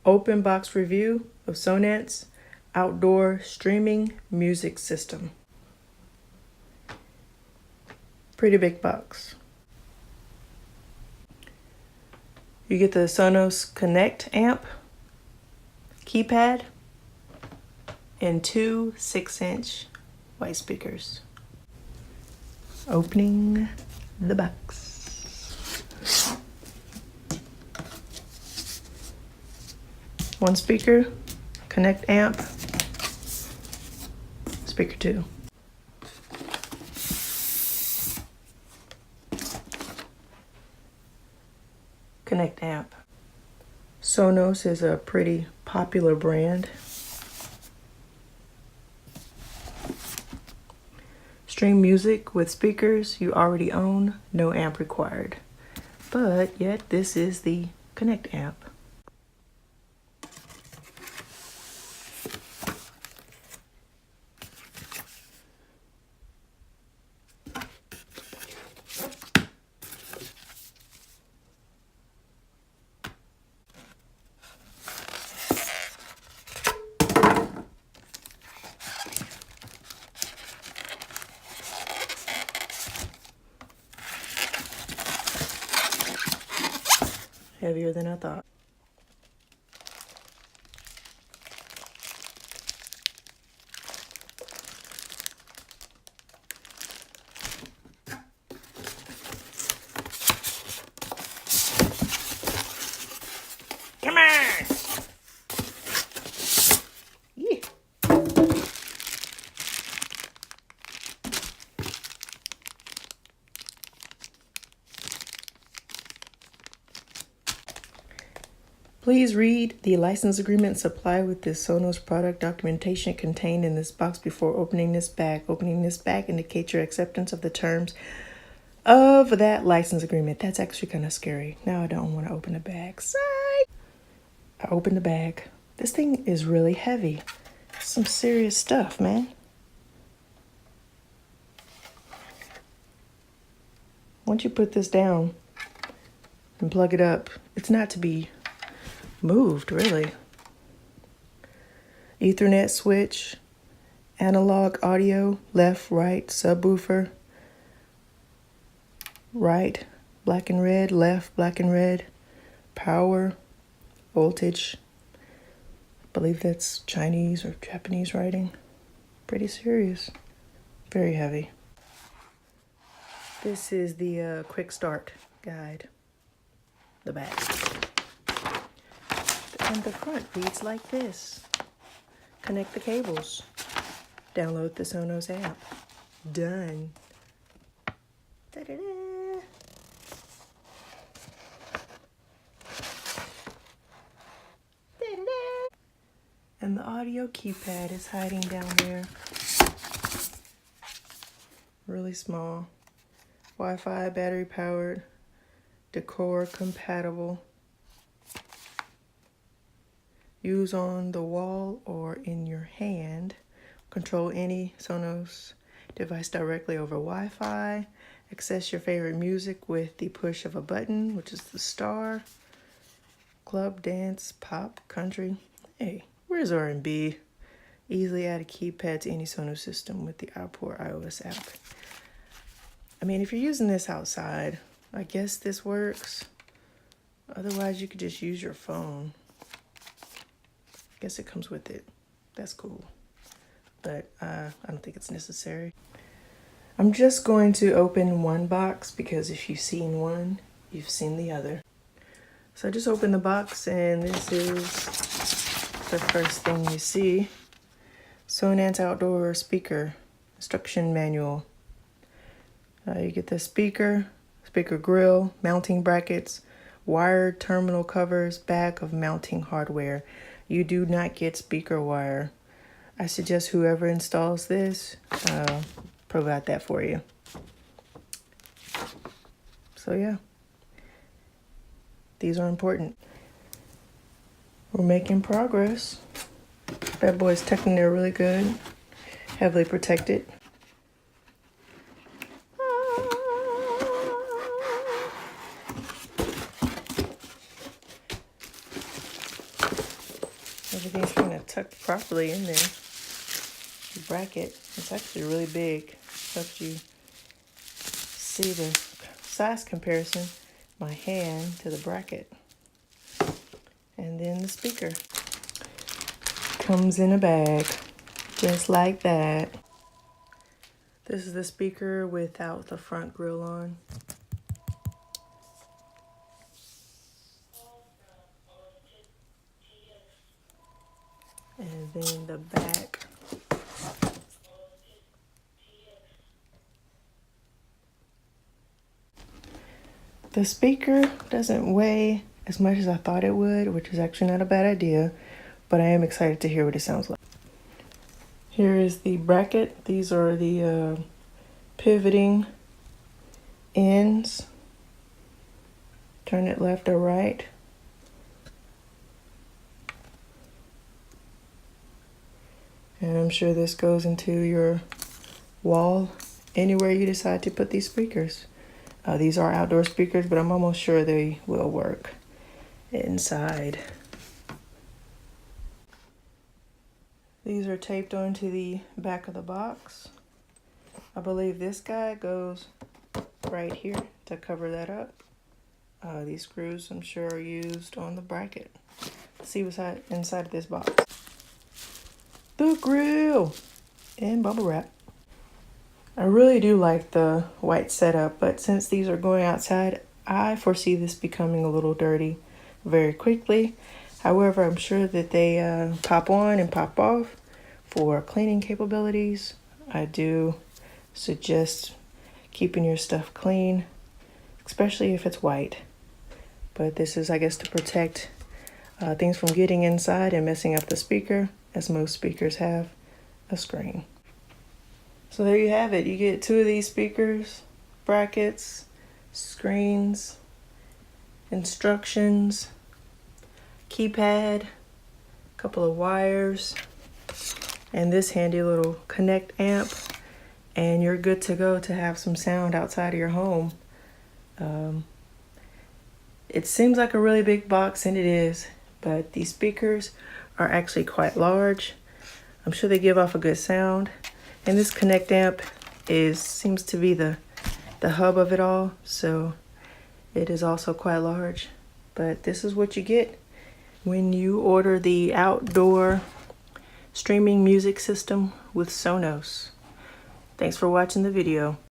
Open box review of Sonance outdoor streaming music system. Pretty big box. You get the Sonos Connect amp, keypad, and two 6-inch white speakers. Opening the box. One speaker, Connect amp, speaker 2. Connect amp. Sonos is a pretty popular brand. Stream music with speakers you already own, no amp required. But yet this is the Connect amp. Heavier than I thought. Come on! Yeah. Please read the license agreement supplied with this Sonos product documentation contained in this box before opening this bag. Opening this bag indicates your acceptance of the terms of that license agreement. That's actually kind of scary. Now I don't want to open the bag. Sigh! I opened the bag. This thing is really heavy. Some serious stuff, man. Once you put this down and plug it up, it's not to be moved, really. Ethernet switch, analog audio, left, right, subwoofer, right, black and red, left, black and red, power, voltage. I believe that's Chinese or Japanese writing. Pretty serious. Very heavy. This is the Quickstart guide. The back. And the front reads like this. Connect the cables. Download the Sonos app. Done. Da-da-da. Da-da-da. And the audio keypad is hiding down there. Really small. Wi-Fi, battery powered, decor compatible. Use on the wall or in your hand. Control any Sonos device directly over Wi-Fi. Access your favorite music with the push of a button, which is the star. Club, dance, pop, country. Hey, where's R&B? Easily add a keypad to any Sonos system with the Outport iOS app. I mean, if you're using this outside, I guess this works. Otherwise, you could just use your phone. Guess it comes with it. That's cool. But I don't think it's necessary. I'm just going to open one box because if you've seen one, you've seen the other. So I just opened the box and this is the first thing you see. Sonance outdoor speaker instruction manual. You get the speaker grill, mounting brackets, wired terminal covers, bag of mounting hardware. You do not get speaker wire. I suggest whoever installs this, provide that for you. So yeah, these are important. We're making progress. That boy's tucking there really good, heavily protected. Everything's kind of tucked properly in there. The bracket, it's actually really big. Helps you see the size comparison, my hand to the bracket. And then the speaker comes in a bag, just like that. This is the speaker without the front grill on. And then the back. The speaker doesn't weigh as much as I thought it would, which is actually not a bad idea, but I am excited to hear what it sounds like. Here is the bracket. These are the pivoting ends. Turn it left or right. And I'm sure this goes into your wall anywhere you decide to put these speakers. These are outdoor speakers, but I'm almost sure they will work inside. These are taped onto the back of the box. I believe this guy goes right here to cover that up. These screws, I'm sure, are used on the bracket. Let's see what's inside of this box. The grill and bubble wrap. I really do like the white setup, but since these are going outside, I foresee this becoming a little dirty very quickly. However, I'm sure that they pop on and pop off for cleaning capabilities. I do suggest keeping your stuff clean, especially if it's white. But this is, I guess, to protect things from getting inside and messing up the speaker, as most speakers have a screen. So there you have it. You get 2 of these speakers, brackets, screens, instructions, keypad, a couple of wires, and this handy little Connect amp, and you're good to go to have some sound outside of your home. It seems like a really big box, and it is, but these speakers are actually quite large. I'm sure they give off a good sound. And this Connect amp seems to be the hub of it all, so it is also quite large. But this is what you get when you order the outdoor streaming music system with Sonos. Thanks for watching the video.